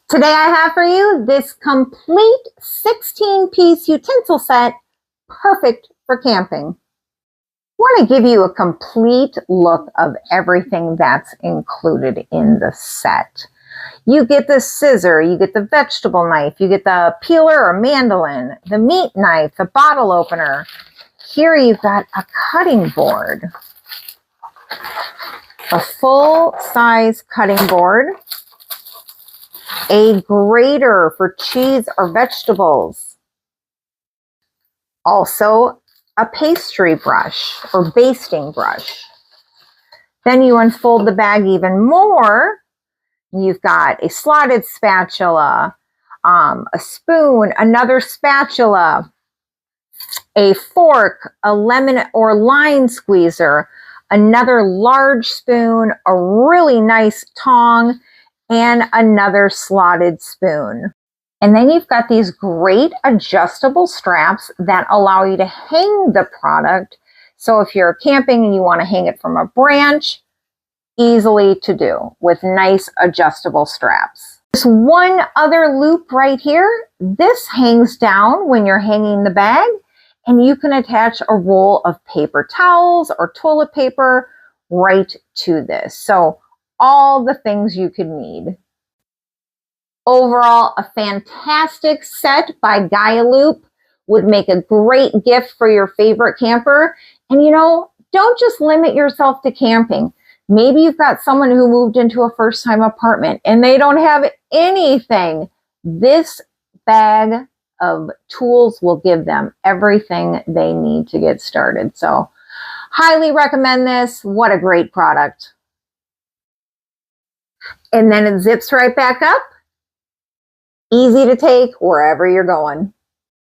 Today I have for you this complete 16-piece utensil set, perfect for camping. I want to give you a complete look of everything that's included in the set. You get the scissor, you get the vegetable knife, you get the peeler or mandolin, the meat knife, the bottle opener. Here you've got a cutting board, a full-size cutting board, a grater for cheese or vegetables, also a pastry brush or basting brush. Then you unfold the bag even more. You've got a slotted spatula, a spoon, another spatula, a fork, a lemon or lime squeezer, another large spoon, a really nice tong, and another slotted spoon. And then you've got these great adjustable straps that allow you to hang the product. So if you're camping and you want to hang it from a branch, easily to do with nice adjustable straps. There's one other loop right here. This hangs down when you're hanging the bag, and you can attach a roll of paper towels or toilet paper right to this. So all the things you could need. Overall, a fantastic set by Gaia Loop. Would make a great gift for your favorite camper. And don't just limit yourself to camping. Maybe you've got someone who moved into a first-time apartment and they don't have anything. This bag of tools will give them everything they need to get started. So, highly recommend this. What a great product. And then it zips right back up. Easy to take wherever you're going.